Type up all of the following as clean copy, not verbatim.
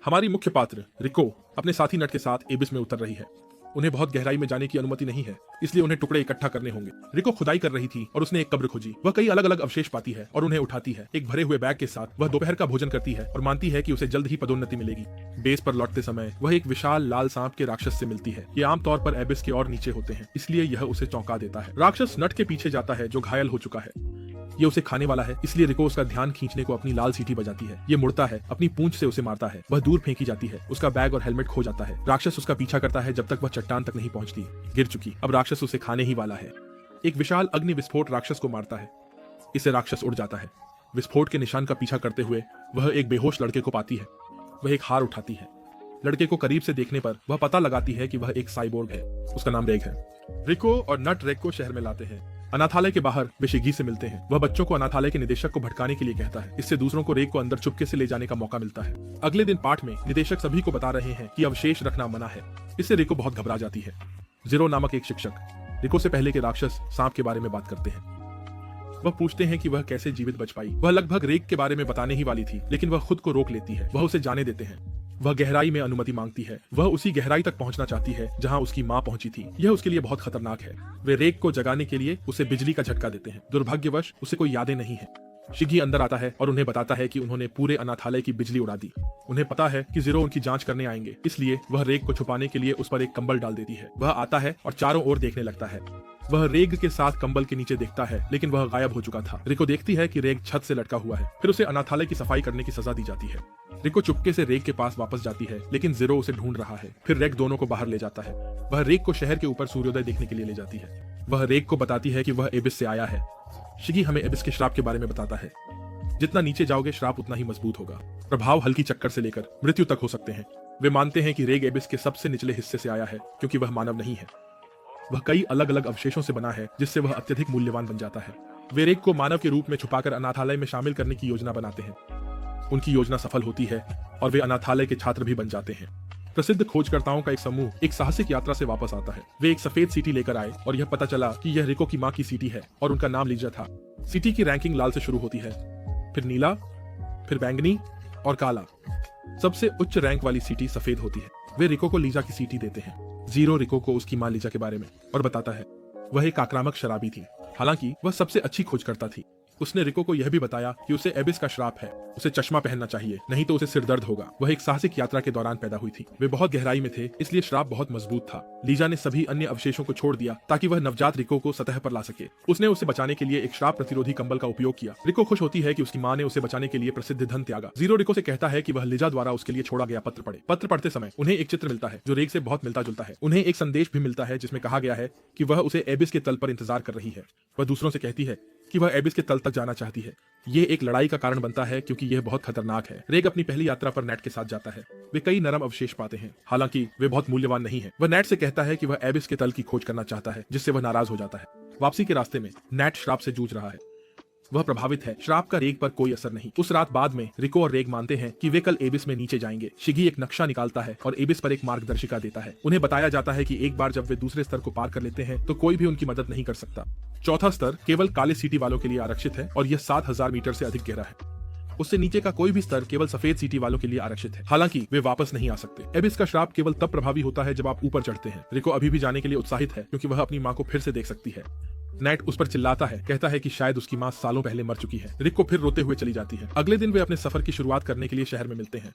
हमारी मुख्य पात्र रिको अपने साथी नट के साथ एबिस में उतर रही है। उन्हें बहुत गहराई में जाने की अनुमति नहीं है, इसलिए उन्हें टुकड़े इकट्ठा करने होंगे। रिको खुदाई कर रही थी और उसने एक कब्र खोजी। वह कई अलग अलग अवशेष पाती है और उन्हें उठाती है। एक भरे हुए बैग के साथ वह दोपहर का भोजन करती है और मानती है कि उसे जल्द ही पदोन्नति मिलेगी। बेस पर लौटते समय वह एक विशाल लाल सांप के राक्षस से मिलती है। ये आमतौर पर एबिस के और नीचे होते हैं, इसलिए यह उसे चौंका देता है। राक्षस नट के पीछे जाता है जो घायल हो चुका है। ये उसे खाने वाला है, इसलिए रिको उसका ध्यान खींचने को अपनी लाल सीटी बजाती है। ये मुड़ता है, अपनी पूंछ से उसे मारता है। वह दूर फेंकी जाती है। उसका बैग और हेलमेट खो जाता है। राक्षस उसका पीछा करता है जब तक वह चट्टान तक नहीं पहुंचती। गिर चुकी, अब राक्षस उसे खाने ही वाला है। एक विशाल अग्नि विस्फोट राक्षस को मारता है। इससे राक्षस उड़ जाता है। विस्फोट के निशान का पीछा करते हुए वह एक बेहोश लड़के को पाती है। वह एक हार उठाती है। लड़के को करीब से देखने पर वह पता लगाती है कि वह एक साइबोर्ग है। उसका नाम रेग है। रिको और नट रेग को शहर में लाते हैं। अनाथालय के बाहर वे शिगी से मिलते हैं। वह बच्चों को अनाथालय के निदेशक को भटकाने के लिए कहता है। इससे दूसरों को रेग को अंदर चुपके से ले जाने का मौका मिलता है। अगले दिन पाठ में निदेशक सभी को बता रहे हैं कि अवशेष रखना मना है। इससे रिको बहुत घबरा जाती है। जीरो नामक एक शिक्षक रिको से पहले के राक्षस सांप के बारे में बात करते हैं। वह पूछते हैं कि वह कैसे जीवित बच पाई। वह लगभग रेग के बारे में बताने ही वाली थी, लेकिन वह खुद को रोक लेती है। वह उसे जाने देते हैं। वह गहराई में अनुमति मांगती है। वह उसी गहराई तक पहुंचना चाहती है जहां उसकी मां पहुंची थी। यह उसके लिए बहुत खतरनाक है। वे रेग को जगाने के लिए उसे बिजली का झटका देते हैं। दुर्भाग्यवश उसे कोई यादें नहीं है। शिगी अंदर आता है और उन्हें बताता है कि उन्होंने पूरे अनाथालय की बिजली उड़ा दी। उन्हें पता है कि जीरो उनकी जांच करने आएंगे, इसलिए वह रेग को छुपाने के लिए उस पर एक कंबल डाल देती है। वह आता है और चारों ओर देखने लगता है। वह रेग के साथ कंबल के नीचे देखता है, लेकिन वह गायब हो चुका था। रिको देखती है कि रेग छत से लटका हुआ है। फिर उसे अनाथालय की सफाई करने की सजा दी जाती है। रिको चुपके से रेग के पास वापस जाती है, लेकिन जीरो उसे ढूंढ रहा है। फिर रेग दोनों को बाहर ले जाता है। वह रेग को शहर के ऊपर सूर्योदय देखने के लिए ले जाती है। वह रेग को बताती है कि वह एबिस से आया है। शिगी हमें एबिस के श्राप के बारे में बताता है। जितना नीचे जाओगे श्राप उतना ही मजबूत होगा। प्रभाव हल्की चक्कर से लेकर मृत्यु तक हो सकते हैं। वे मानते हैं कि रेग एबिस के सबसे निचले हिस्से से आया है, क्योंकि वह मानव नहीं है। वह कई अलग अलग अवशेषों से बना है, जिससे वह अत्यधिक मूल्यवान बन जाता है। वे रेग को मानव के रूप में छुपाकर अनाथालय में शामिल करने की योजना बनाते हैं। उनकी योजना सफल होती है और वे अनाथालय के छात्र भी बन जाते हैं। प्रसिद्ध खोजकर्ताओं का एक समूह एक साहसिक यात्रा से वापस आता है। वे एक सफेद सीटी लेकर आए और यह पता चला कि यह रिको की मां की सीटी है और उनका नाम लीजा था। सीटी की रैंकिंग लाल से शुरू होती है, फिर नीला, फिर बैंगनी और काला। सबसे उच्च रैंक वाली सीटी सफेद होती है। वे रिको को लीजा की सीटी देते हैं। जीरो रिको को उसकी मां लीजा के बारे में और बताता है। वह एक आक्रामक शराबी थी, हालांकि वह सबसे अच्छी खोजकर्ता थी। उसने रिको को यह भी बताया कि उसे एबिस का श्राप है। उसे चश्मा पहनना चाहिए, नहीं तो उसे सिर दर्द होगा। वह एक साहसिक यात्रा के दौरान पैदा हुई थी। वे बहुत गहराई में थे, इसलिए श्राप बहुत मजबूत था। लीजा ने सभी अन्य अवशेषों को छोड़ दिया ताकि वह नवजात रिको को सतह पर ला सके। उसने उसे बचाने के लिए एक श्राप प्रतिरोधी कंबल का उपयोग किया। रिको खुश होती है कि उसकी मां ने उसे बचाने के लिए प्रसिद्ध धन त्यागा। जीरो रिको से कहता है कि वह लीजा द्वारा उसके लिए छोड़ा गया पत्र पढ़े। पत्र पढ़ते समय उन्हें एक चित्र मिलता है जो रेग से बहुत मिलता जुलता है। उन्हें एक संदेश भी मिलता है जिसमें कहा गया है कि वह उसे एबिस के तल पर इंतजार कर रही है। वह दूसरों से कहती है कि वह एबिस के तल तक जाना चाहती है। ये एक लड़ाई का कारण बनता है क्योंकि यह बहुत खतरनाक है। रेग अपनी पहली यात्रा पर नेट के साथ जाता है। वे कई नरम अवशेष पाते हैं, हालांकि वे बहुत मूल्यवान नहीं है। वह नेट से कहता है कि वह एबिस के तल की खोज करना चाहता है, जिससे वह नाराज हो जाता है। वापसी के रास्ते में नेट श्राप से जूझ रहा है। वह प्रभावित है। श्राप का रेग पर कोई असर नहीं। उस रात बाद में रिको और रेग मानते हैं कि वे कल एबिस में नीचे जाएंगे। शिगी एक नक्शा निकालता है और एबिस पर एक मार्गदर्शिका देता है। उन्हें बताया जाता है कि एक बार जब वे दूसरे स्तर को पार कर लेते हैं तो कोई भी उनकी मदद नहीं कर सकता। चौथा स्तर केवल काले सीटी वालों के लिए आरक्षित है और यह 7000 मीटर से अधिक गहरा है। उससे नीचे का कोई भी स्तर केवल सफेद सीटी वालों के लिए आरक्षित है, हालांकि वे वापस नहीं आ सकते। एबिस का श्राप केवल तब प्रभावी होता है जब आप ऊपर चढ़ते हैं। रिको अभी भी जाने के लिए उत्साहित है क्योंकि वह अपनी मां को फिर से देख सकती है। नेट उस पर चिल्लाता है, कहता है कि शायद उसकी मां सालों पहले मर चुकी है। रिको फिर रोते हुए चली जाती है। अगले दिन वे अपने सफर की शुरुआत करने के लिए शहर में मिलते हैं।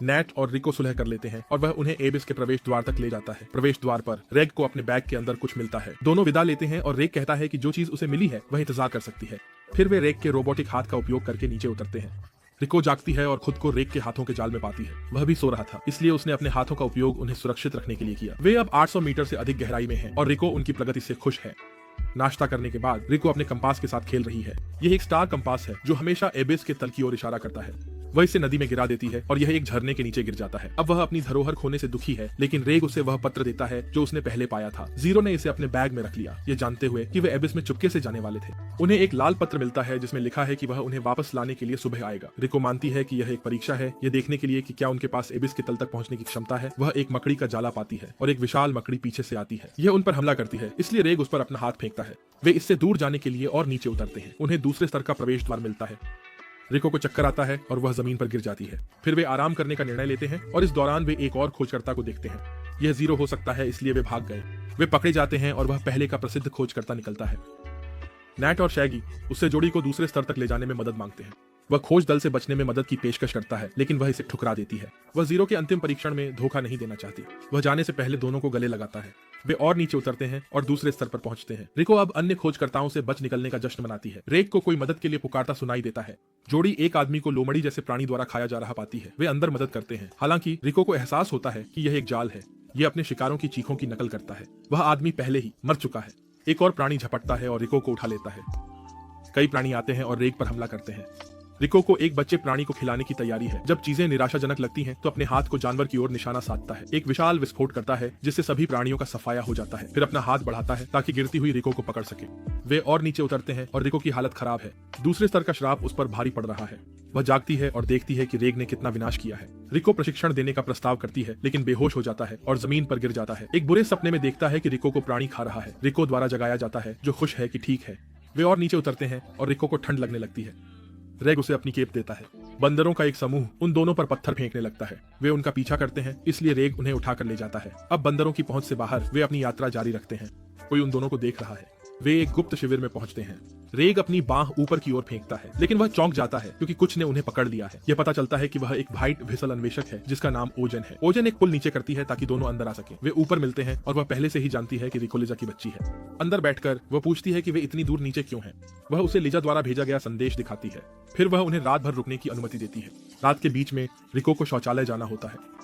नेट और रिको सुलह कर लेते हैं और वह उन्हें एबिस के प्रवेश द्वार तक ले जाता है। प्रवेश द्वार पर रेग को अपने बैग के अंदर कुछ मिलता है। दोनों विदा लेते हैं और रेग कहता है कि जो चीज उसे मिली है वह इंतजार कर सकती है। फिर वे रेग के रोबोटिक हाथ का उपयोग करके नीचे उतरते हैं। रिको जागती है और खुद को रेग के हाथों के जाल में पाती है। वह भी सो रहा था, इसलिए उसने अपने हाथों का उपयोग उन्हें सुरक्षित रखने के लिए किया। वे अब 800 मीटर से अधिक गहराई में हैं और रिको उनकी प्रगति से खुश है। नाश्ता करने के बाद रिको अपने कंपास के साथ खेल रही है। यह एक स्टार कंपास है जो हमेशा एबिस के तल की ओर इशारा करता है। वह इसे नदी में गिरा देती है और यह एक झरने के नीचे गिर जाता है। अब वह अपनी धरोहर खोने से दुखी है, लेकिन रेग उसे वह पत्र देता है जो उसने पहले पाया था। जीरो ने इसे अपने बैग में रख लिया, ये जानते हुए कि वे एबिस में चुपके से जाने वाले थे। उन्हें एक लाल पत्र मिलता है जिसमें लिखा है कि वह उन्हें वापस लाने के लिए सुबह आएगा। रिको मानती है कि यह एक परीक्षा है, यह देखने के लिए कि क्या उनके पास एबिस के तल तक पहुंचने की क्षमता है। वह एक मकड़ी का जाला पाती है और एक विशाल मकड़ी पीछे से आती है। यह उन पर हमला करती है, इसलिए रेग उस पर अपना हाथ फेंकता है। वे इससे दूर जाने के लिए और नीचे उतरते हैं। उन्हें दूसरे स्तर का प्रवेश द्वार मिलता है। रिको को चक्कर आता है और वह जमीन पर गिर जाती है। फिर वे आराम करने का निर्णय लेते हैं और इस दौरान वे एक और खोजकर्ता को देखते हैं। यह जीरो हो सकता है, इसलिए वे भाग गए। वे पकड़े जाते हैं और वह पहले का प्रसिद्ध खोजकर्ता निकलता है। नैट और शैगी उससे जोड़ी को दूसरे स्तर तक ले जाने में मदद मांगते हैं। वह खोज दल से बचने में मदद की पेशकश करता है, लेकिन वह इसे ठुकरा देती है। वह जीरो के अंतिम परीक्षण में धोखा नहीं देना चाहती। वह जाने से पहले दोनों को गले लगाता है। वे और नीचे उतरते हैं और दूसरे स्तर पर पहुंचते हैं। रिको अब अन्य खोजकर्ताओं से बच निकलने का जश्न मनाती है। रेग को कोई मदद के लिए पुकारता सुनाई देता है। जोड़ी एक आदमी को लोमड़ी जैसे प्राणी द्वारा खाया जा रहा पाती है। वे अंदर मदद करते हैं। हालांकि रिको को एहसास होता है कि यह एक जाल है। यह अपने शिकारों की चीखों की नकल करता है। वह आदमी पहले ही मर चुका है। एक और प्राणी झपटता है और रिको को उठा लेता है। कई प्राणी आते हैं और रेग पर हमला करते हैं। रिको को एक बच्चे प्राणी को खिलाने की तैयारी है। जब चीजें निराशाजनक लगती हैं, तो अपने हाथ को जानवर की ओर निशाना साधता है। एक विशाल विस्फोट करता है जिससे सभी प्राणियों का सफाया हो जाता है। फिर अपना हाथ बढ़ाता है ताकि गिरती हुई रिको को पकड़ सके। वे और नीचे उतरते हैं और रिको की हालत खराब है। दूसरे स्तर का श्राप उस पर भारी पड़ रहा है। वह जागती है और देखती है कि रेग ने कितना विनाश किया है। रिको प्रशिक्षण देने का प्रस्ताव करती है, लेकिन बेहोश हो जाता है और जमीन पर गिर जाता है। एक बुरे सपने में देखता है कि रिको को प्राणी खा रहा है। रिको द्वारा जगाया जाता है, जो खुश है कि ठीक है। वे और नीचे उतरते हैं और रिको को ठंड लगने लगती है। रेग उसे अपनी केप देता है। बंदरों का एक समूह उन दोनों पर पत्थर फेंकने लगता है। वे उनका पीछा करते हैं, इसलिए रेग उन्हें उठाकर ले जाता है। अब बंदरों की पहुंच से बाहर वे अपनी यात्रा जारी रखते हैं। कोई उन दोनों को देख रहा है। वे एक गुप्त शिविर में पहुंचते हैं। रेग अपनी बाह ऊपर की ओर फेंकता है, लेकिन वह चौंक जाता है क्योंकि कुछ ने उन्हें पकड़ लिया है। यह पता चलता है कि वह एक वाइट विसल अन्वेषक है जिसका नाम ओजन है। ओजन एक पुल नीचे करती है ताकि दोनों अंदर आ सके। वे ऊपर मिलते हैं और वह पहले से ही जानती है कि रिको लिजा की बच्ची है। अंदर बैठकर वह पूछती है कि वे इतनी दूर नीचे क्यों हैं। वह उसे लिजा द्वारा भेजा गया संदेश दिखाती है। फिर वह उन्हें रात भर रुकने की अनुमति देती है। रात के बीच में रिको को शौचालय जाना होता है।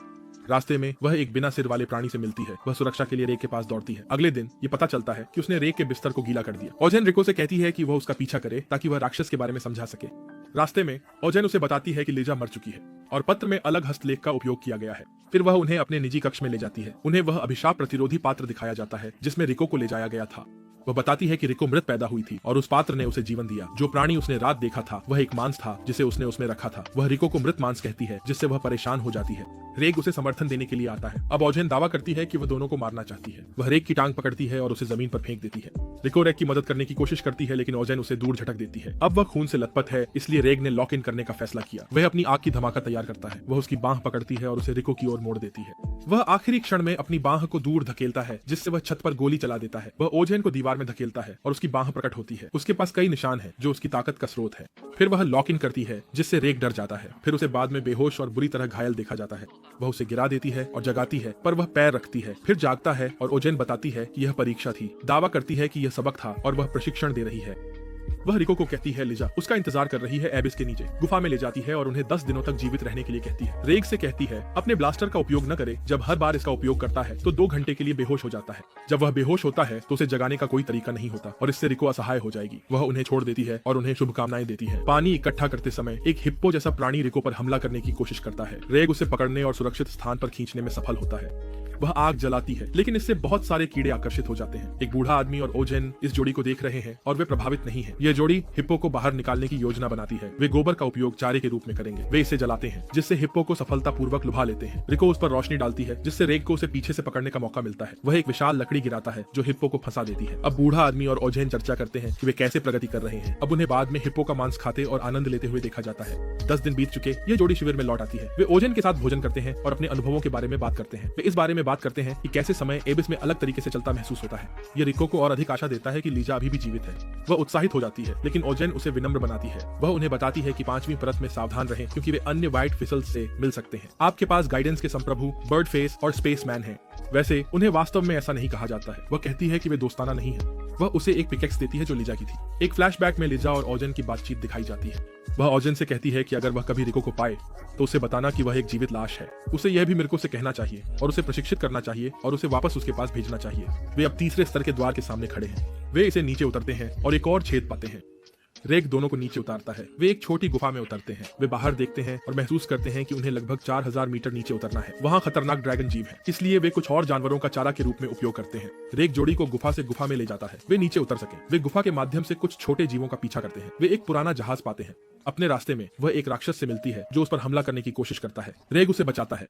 रास्ते में वह एक बिना सिर वाले प्राणी से मिलती है। वह सुरक्षा के लिए रेग के पास दौड़ती है। अगले दिन ये पता चलता है कि उसने रेग के बिस्तर को गीला कर दिया। ओजन रिको से कहती है कि वह उसका पीछा करे ताकि वह राक्षस के बारे में समझा सके। रास्ते में ओजन उसे बताती है कि लिजा मर चुकी है और पत्र में अलग हस्तलेख का उपयोग किया गया है। फिर वह उन्हें अपने निजी कक्ष में ले जाती है। उन्हें वह अभिशाप प्रतिरोधी पात्र दिखाया जाता है जिसमें रिको को ले जाया गया था। वह बताती है कि रिको मृत पैदा हुई थी और उस पात्र ने उसे जीवन दिया। जो प्राणी उसने रात देखा था वह एक मांस था जिसे उसने उसमें रखा था। वह रिको को मृत मांस कहती है, जिससे वह परेशान हो जाती है। रेग उसे समर्थन देने के लिए आता है। अब ओजन दावा करती है कि वह दोनों को मारना चाहती है। वह रेग की टांग पकड़ती है और उसे जमीन पर फेंक देती है। रिको रेग की मदद करने की कोशिश करती है, लेकिन ओजन उसे दूर झटक देती है। अब वह खून से लथपथ है, इसलिए रेग ने लॉक इन करने का फैसला किया। वह अपनी आग की धमाका तैयार करता है। वह उसकी बांह पकड़ती है और उसे रिको की ओर मोड़ देती है। वह आखिरी क्षण में अपनी बांह को दूर धकेलता है, जिससे वह छत पर गोली चला देता है। वह ओजन को दीवार में धकेलता है और उसकी बांह प्रकट होती है। उसके पास कई निशान हैं, जो उसकी ताकत का स्रोत है। फिर वह लॉक इन करती है, जिससे रेग डर जाता है। फिर उसे बाद में बेहोश और बुरी तरह घायल देखा जाता है। वह उसे गिरा देती है और जगाती है, पर वह पैर रखती है। फिर जागता है और ओजन बताती है कि यह परीक्षा थी। दावा करती है कि यह सबक था और वह प्रशिक्षण दे रही है। वह रिको को कहती है लिजा उसका इंतजार कर रही है। एबिस के नीचे गुफा में ले जाती है और उन्हें 10 दिनों तक जीवित रहने के लिए कहती है। रेग से कहती है अपने ब्लास्टर का उपयोग न करे। जब हर बार इसका उपयोग करता है तो 2 घंटे के लिए बेहोश हो जाता है। जब वह बेहोश होता है तो उसे जगाने का कोई तरीका नहीं होता और इससे रिको असहाय हो जाएगी। वह उन्हें छोड़ देती है और उन्हें शुभकामनाएं देती है। पानी इकट्ठा करते समय एक हिप्पो जैसा प्राणी रिको पर हमला करने की कोशिश करता है। रेग उसे पकड़ने और सुरक्षित स्थान पर खींचने में सफल होता है। वह आग जलाती है, लेकिन इससे बहुत सारे कीड़े आकर्षित हो जाते हैं। एक बूढ़ा आदमी और ओजन इस जोड़ी को देख रहे हैं और वे प्रभावित नहीं हैं। यह जोड़ी हिप्पो को बाहर निकालने की योजना बनाती है। वे गोबर का उपयोग चारे के रूप में करेंगे। वे इसे जलाते हैं, जिससे हिप्पो को सफलतापूर्वक लुभा लेते हैं। रिको उस पर रोशनी डालती है, जिससे रेग को उसे पीछे से पकड़ने का मौका मिलता है। वह एक विशाल लकड़ी गिराता है जो हिप्पो को फंसा देती है। अब बूढ़ा आदमी और ओजन चर्चा करते हैं कि वे कैसे प्रगति कर रहे हैं। अब उन्हें बाद में हिप्पो का मांस खाते और आनंद लेते हुए देखा जाता है। 10 दिन बीत चुके, ये जोड़ी शिविर में लौट आती है। वे ओजन के साथ भोजन करते हैं और अपने अनुभवों के बारे में बात करते हैं। वे इस बारे में बात करते हैं कि कैसे समय एबिस में अलग तरीके से चलता महसूस होता है। ये रिको को और अधिक आशा देता है कि लिजा अभी भी जीवित है। वह उत्साहित हो जाती है, लेकिन ओजन उसे विनम्र बनाती है। वह उन्हें बताती है कि 5वीं परत में सावधान रहें, क्योंकि वे अन्य व्हाइट फिसल्स से मिल सकते हैं। आपके पास गाइडेंस के संप्रभु बर्ड फेस और स्पेसमैन हैं। वैसे उन्हें वास्तव में ऐसा नहीं कहा जाता है। वह कहती है कि वे दोस्ताना नहीं है। वह उसे एक पिकेक्स देती है जो लिजा की थी। एक फ्लैशबैक में लिजा और ओजन की बातचीत दिखाई जाती है। वह ओजन से कहती है कि अगर वह कभी रिको को पाए तो उसे बताना कि वह एक जीवित लाश है। उसे यह भी मिर्को से कहना चाहिए और उसे प्रशिक्षित करना चाहिए और उसे वापस उसके पास भेजना चाहिए। वे अब तीसरे स्तर के द्वार के सामने खड़े हैं। वे इसे नीचे उतरते हैं और एक और छेद पाते हैं। रेग दोनों को नीचे उतारता है। वे एक छोटी गुफा में उतरते हैं। वे बाहर देखते हैं और महसूस करते हैं कि उन्हें लगभग 4000 मीटर नीचे उतरना है। वहाँ खतरनाक ड्रैगन जीव है, इसलिए वे कुछ और जानवरों का चारा के रूप में उपयोग करते हैं। रेग जोड़ी को गुफा से गुफा में ले जाता है। वे नीचे उतर सके। वे गुफा के माध्यम से कुछ छोटे जीवों का पीछा करते हैं। वे एक पुराना जहाज पाते हैं। अपने रास्ते में वह एक राक्षस से मिलती है जो उस पर हमला करने की कोशिश करता है। रेग उसे बचाता है।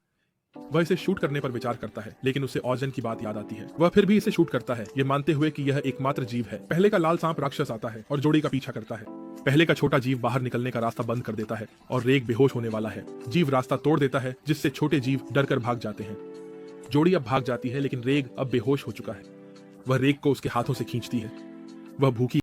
वह इसे शूट करने पर विचार करता है, लेकिन उसे ऑजन की बात याद आती है। वह फिर भी इसे शूट करता है, ये मानते हुए कि यह एकमात्र जीव है। पहले का लाल सांप राक्षस आता है और जोड़ी का पीछा करता है। पहले का छोटा जीव बाहर निकलने का रास्ता बंद कर देता है और रेग बेहोश होने वाला है। जीव रास्ता तोड़ देता है, जिससे छोटे जीव डरकर भाग जाते हैं। जोड़ी अब भाग जाती है, लेकिन रेग अब बेहोश हो चुका है। वह रेग को उसके हाथों से खींचती है। वह भूखी